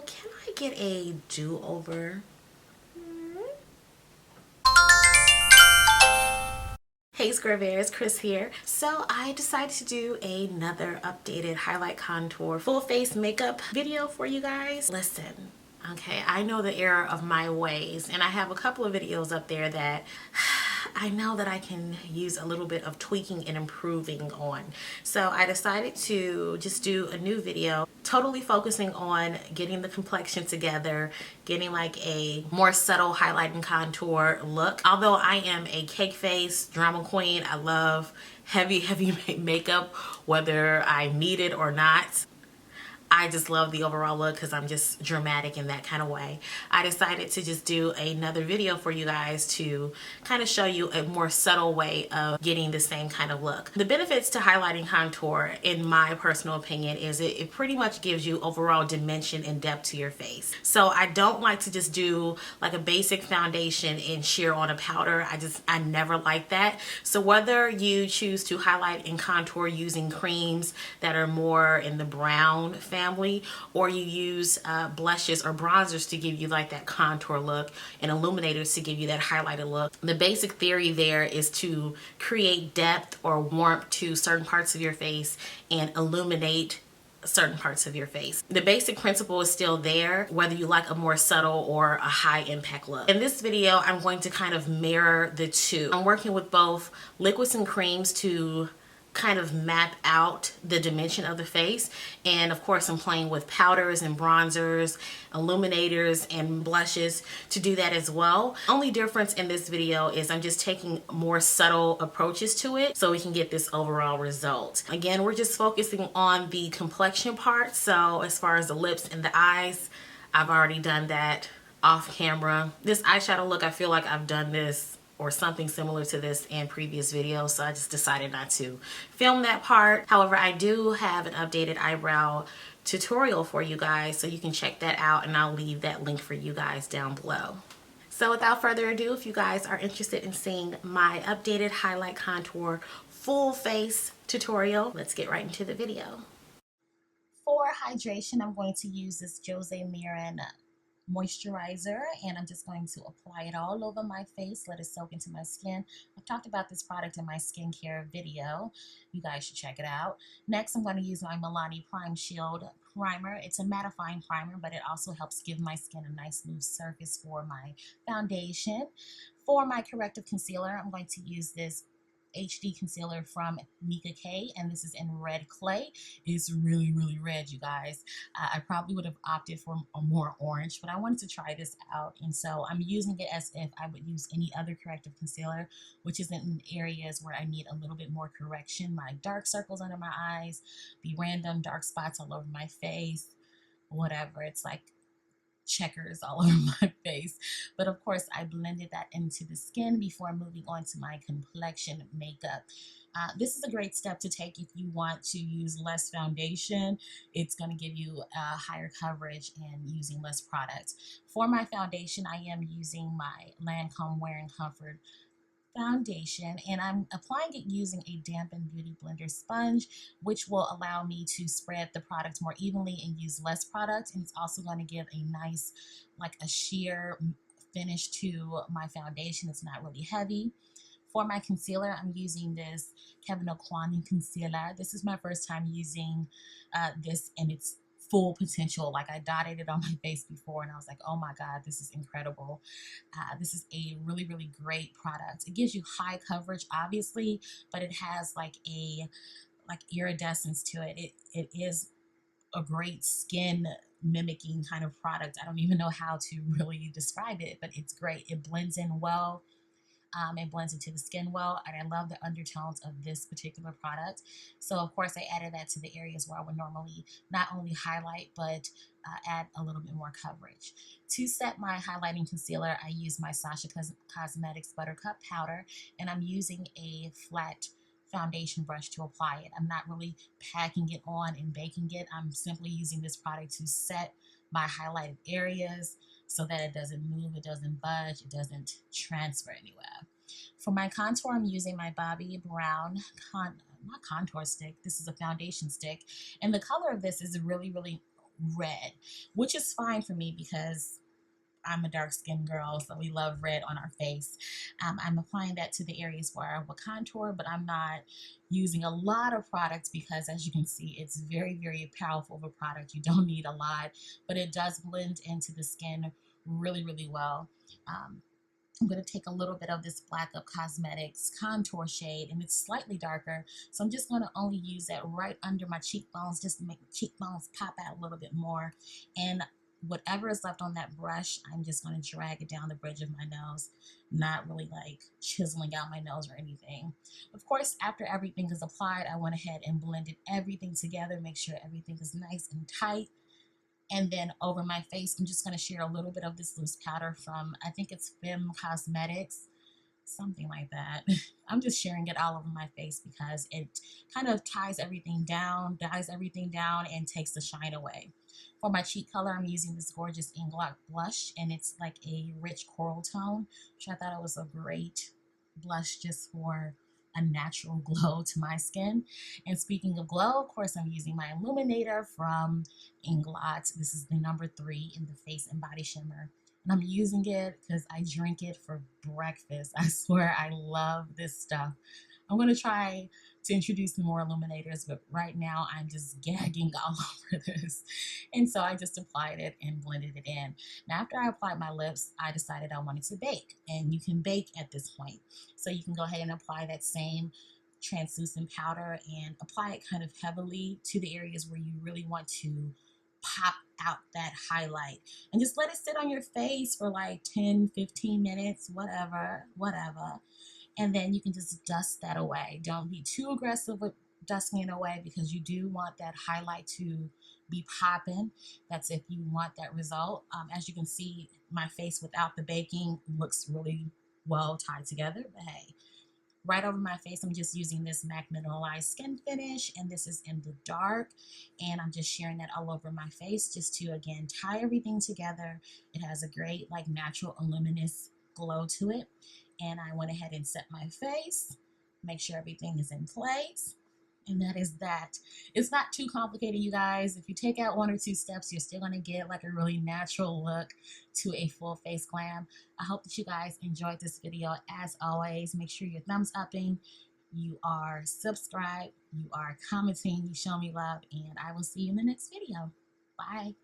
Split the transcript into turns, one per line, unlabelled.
can I get a do-over? Hey Square Bears, Chris here. So I decided to do another updated highlight contour full face makeup video for you guys. Listen, okay, I know the error of my ways, and I have a couple of videos up there that I know that I can use a little bit of tweaking and improving on. So I decided to just do a new video totally focusing on getting the complexion together, getting like a more subtle highlight and contour look. Although I am a cake face drama queen, I love heavy makeup whether I need it or not. I just love the overall look because I'm just dramatic in that kind of way. I decided to just do another video for you guys to kind of show you a more subtle way of getting the same kind of look. The benefits to highlighting contour, in my personal opinion, is it pretty much gives you overall dimension and depth to your face. So I don't like to just do like a basic foundation and sheer on a powder. I never like that. So whether you choose to highlight and contour using creams that are more in the brown family, or you use blushes or bronzers to give you like that contour look and illuminators to give you that highlighted look. The basic theory there is to create depth or warmth to certain parts of your face and illuminate certain parts of your face. The basic principle is still there, whether you like a more subtle or a high impact look. In this video, I'm going to kind of mirror the two. I'm working with both liquids and creams to kind of map out the dimension of the face, and of course I'm playing with powders and bronzers, illuminators and blushes to do that as well. Only difference in this video is I'm just taking more subtle approaches to it so we can get this overall result. Again, we're just focusing on the complexion part, so as far as the lips and the eyes, I've already done that off camera. This eyeshadow look, I feel like I've done this or something similar to this in previous videos, so I just decided not to film that part. However, I do have an updated eyebrow tutorial for you guys, so you can check that out, and I'll leave that link for you guys down below. So without further ado, if you guys are interested in seeing my updated highlight contour full face tutorial, let's get right into the video. For hydration, I'm going to use this Jose Miran moisturizer, and I'm just going to apply it all over my face, let it soak into my skin. I've talked about this product in my skincare video. You guys should check it out. Next, I'm going to use my Milani Prime Shield primer. It's a mattifying primer, but it also helps give my skin a nice smooth surface for my foundation. For my corrective concealer, I'm going to use this HD concealer from Mika K, and this is in red clay. It's really red, you guys. I probably would have opted for a more orange, but I wanted to try this out, and so I'm using it as if I would use any other corrective concealer, which is in areas where I need a little bit more correction. My dark circles under my eyes, the random dark spots all over my face, whatever. It's like checkers all over my face. But of course, I blended that into the skin before moving on to my complexion makeup. This is a great step to take if you want to use less foundation. It's going to give you higher coverage and using less product. For my foundation, I am using my Lancome Wear and Comfort foundation, and I'm applying it using a dampened beauty blender sponge, which will allow me to spread the product more evenly and use less product. And it's also going to give a nice, like a sheer finish to my foundation. It's not really heavy. For my concealer, I'm using this Kevyn Aucoin concealer. This is my first time using this, and it's full potential. Like, I dotted it on my face before and I was like, oh my god, this is incredible. This is a really great product. It gives you high coverage, obviously, but it has like a iridescence to it. It is a great skin mimicking kind of product. I don't even know how to really describe it, but it's great. It blends in well. It blends into the skin well, and I love the undertones of this particular product. So of course I added that to the areas where I would normally not only highlight but add a little bit more coverage. To set my highlighting concealer, I use my Sasha Cosmetics Buttercup powder, and I'm using a flat foundation brush to apply it. I'm not really packing it on and baking it. I'm simply using this product to set my highlighted areas so that it doesn't move, it doesn't budge, it doesn't transfer anywhere. For my contour, I'm using my Bobbi Brown not contour stick. This is a foundation stick, and the color of this is really red, which is fine for me because I'm a dark skinned girl, so we love red on our face. I'm applying that to the areas where I will contour, but I'm not using a lot of products because, as you can see, it's very, very powerful of a product. You don't need a lot, but it does blend into the skin really, really well. I'm going to take a little bit of this Black Up Cosmetics contour shade, and it's slightly darker, so I'm just going to only use that right under my cheekbones just to make the cheekbones pop out a little bit more. And whatever is left on that brush, I'm just going to drag it down the bridge of my nose, not really like chiseling out my nose or anything. Of course, after everything is applied, I went ahead and blended everything together, make sure everything is nice and tight. And then over my face, I'm just going to share a little bit of this loose powder from, I think it's Femme Cosmetics, something like that. I'm just sharing it all over my face because it kind of ties everything down, dyes everything down, and takes the shine away. For my cheek color, I'm using this gorgeous Inglot blush, and it's like a rich coral tone, which I thought it was a great blush just for a natural glow to my skin. And speaking of glow, of course, I'm using my illuminator from Inglot. This is the number 3 in the Face and Body Shimmer. And I'm using it because I drink it for breakfast. I swear I love this stuff. I'm going to try to introduce more illuminators, but right now I'm just gagging all over this. And so I just applied it and blended it in. Now, after I applied my lips, I decided I wanted to bake, and you can bake at this point. So you can go ahead and apply that same translucent powder and apply it kind of heavily to the areas where you really want to pop out that highlight, and just let it sit on your face for like 10-15 minutes, whatever. And then you can just dust that away. Don't be too aggressive with dusting it away because you do want that highlight to be popping. That's if you want that result. As you can see, my face without the baking looks really well tied together, but hey, right over my face, I'm just using this MAC Mineralized Skin Finish, and this is in the dark, and I'm just sharing that all over my face just to, again, tie everything together. It has a great, like, natural luminous glow to it, and I went ahead and set my face, make sure everything is in place, and that is that. It's not too complicated, you guys. If you take out 1 or 2 steps, you're still going to get like a really natural look to a full face glam. I hope that you guys enjoyed this video. As always, make sure you're thumbs upping, you are subscribed, you are commenting, you show me love, and I will see you in the next video. Bye.